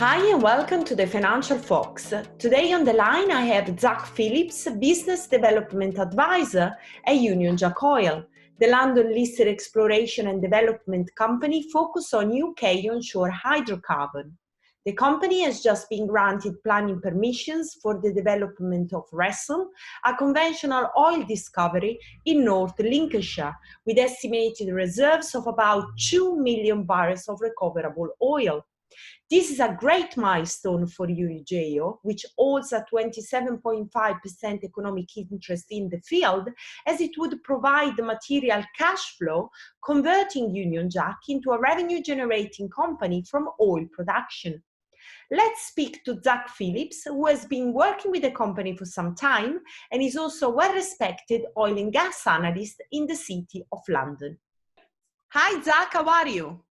Hi and welcome to the Financial Fox. Today on the line I have Zac Phillips, Business Development Advisor at Union Jack Oil, the London-listed exploration and development company focused on UK onshore hydrocarbon. The company has just been granted planning permissions for the development of Wressle, a conventional oil discovery in North Lincolnshire, with estimated reserves of about 2 million barrels of recoverable oil. This is a great milestone for UJO, which holds a 27.5% economic interest in the field, as it would provide the material cash flow, converting Union Jack into a revenue-generating company from oil production. Let's speak to Zac Phillips, who has been working with the company for some time and is also a well-respected oil and gas analyst in the City of London. Hi, Zac, how are you?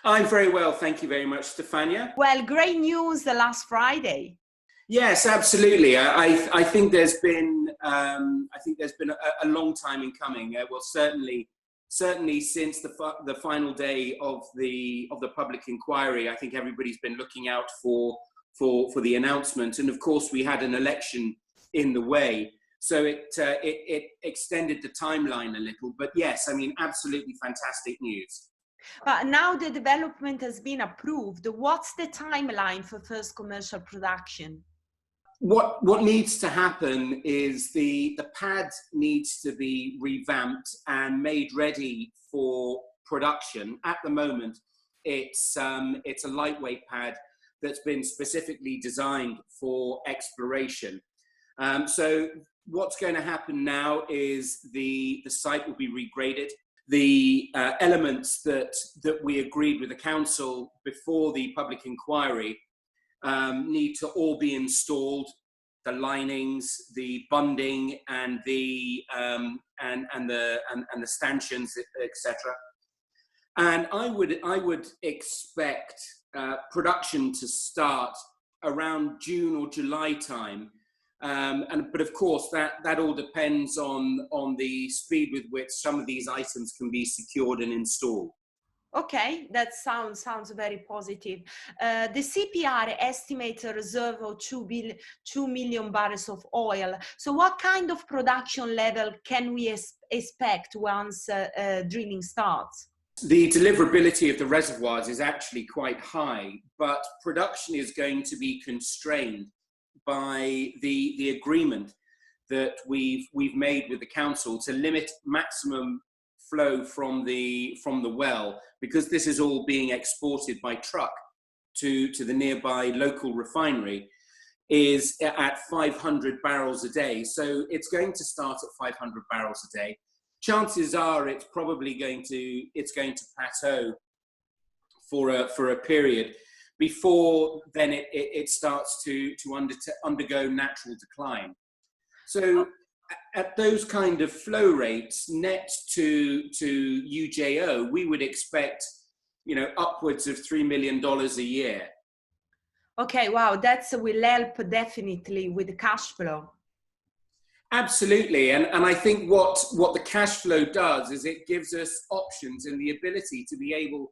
I'm very well, thank you very much, Stefania. Well, great news last Friday. Yes, absolutely. I think there's been a long time in coming. Well, certainly since the final day of the public inquiry, I think everybody's been looking out for the announcement. And of course, we had an election in the way, so it extended the timeline a little. But yes, I mean, absolutely fantastic news. But now the development has been approved. What's the timeline for first commercial production? What needs to happen is the pad needs to be revamped and made ready for production. At the moment, it's a lightweight pad that's been specifically designed for exploration. So what's going to happen now is the site will be regraded. The elements that we agreed with the council before the public inquiry need to all be installed: the linings, the bunding, and the stanchions, etc. And I would expect production to start around June or July time. But of course, that all depends on the speed with which some of these items can be secured and installed. Okay, that sounds very positive. The CPR estimates a reserve of 2 million barrels of oil. So what kind of production level can we expect once drilling starts? The deliverability of the reservoirs is actually quite high, but production is going to be constrained by the agreement that we've made with the council to limit maximum flow from the well, because this is all being exported by truck to the nearby local refinery, is at 500 barrels a day. So it's going to start at 500 barrels a day. Chances are it's probably going to plateau for a period. Before then, it starts to undergo natural decline. So at those kind of flow rates, net to UJO, we would expect, upwards of $3 million a year. Okay, wow, that will help definitely with the cash flow. Absolutely, and I think what the cash flow does is it gives us options and the ability to be able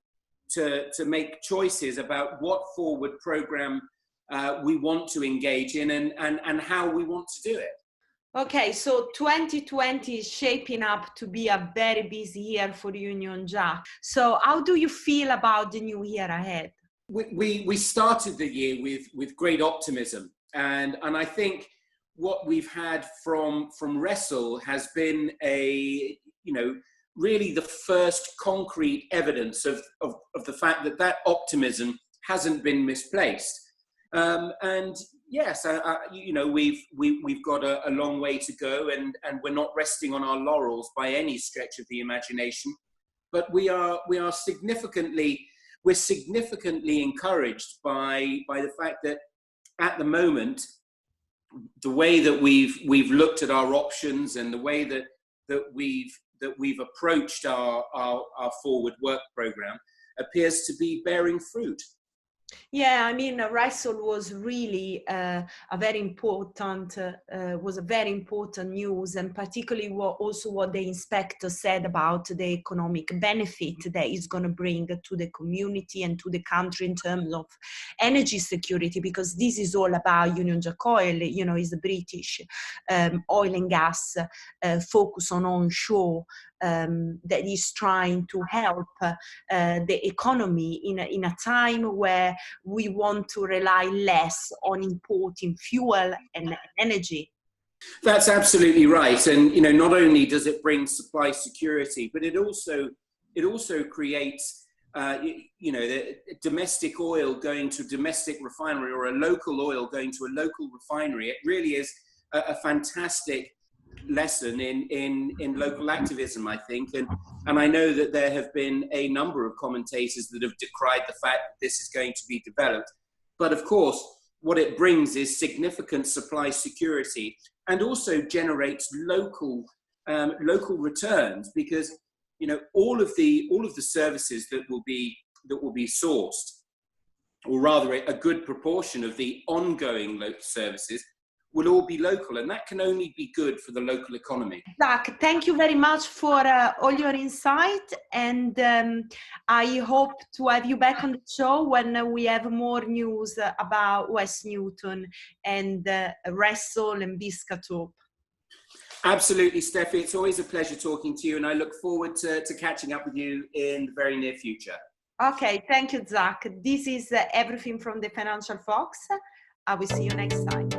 to make choices about what forward program we want to engage in and how we want to do it. Okay, so 2020 is shaping up to be a very busy year for Union Jack. So how do you feel about the new year ahead? We started the year with great optimism, and I think what we've had from Wressle has been really the first concrete evidence of the fact that optimism hasn't been misplaced. And yes, we've got a long way to go, and we're not resting on our laurels by any stretch of the imagination. But we're significantly encouraged by the fact that at the moment, the way that we've looked at our options and the way that we've approached our forward work program appears to be bearing fruit. Yeah, I mean, Wressle was really a very important news, and particularly what the inspector said about the economic benefit that is going to bring to the community and to the country in terms of energy security, because this is all about Union Jack Oil. You know, is the British oil and gas focus on onshore. That is trying to help the economy in a time where we want to rely less on importing fuel and energy. That's absolutely right. And, you know, not only does it bring supply security, but it also creates, you know, the domestic oil going to a domestic refinery, or a local oil going to a local refinery. It really is a fantastic lesson in local activism, I think. And I know that there have been a number of commentators that have decried the fact that this is going to be developed. But of course, what it brings is significant supply security, and also generates local returns, because, you know, all of the services that will be sourced, or rather a good proportion of the ongoing local services, will all be local, and that can only be good for the local economy. Zac, thank you very much for all your insight, and I hope to have you back on the show when we have more news about West Newton and Wressle and Scunthorpe. Absolutely, Steffi. It's always a pleasure talking to you, and I look forward to catching up with you in the very near future. Okay, thank you, Zac. This is everything from the FinancialFox. I will see you next time.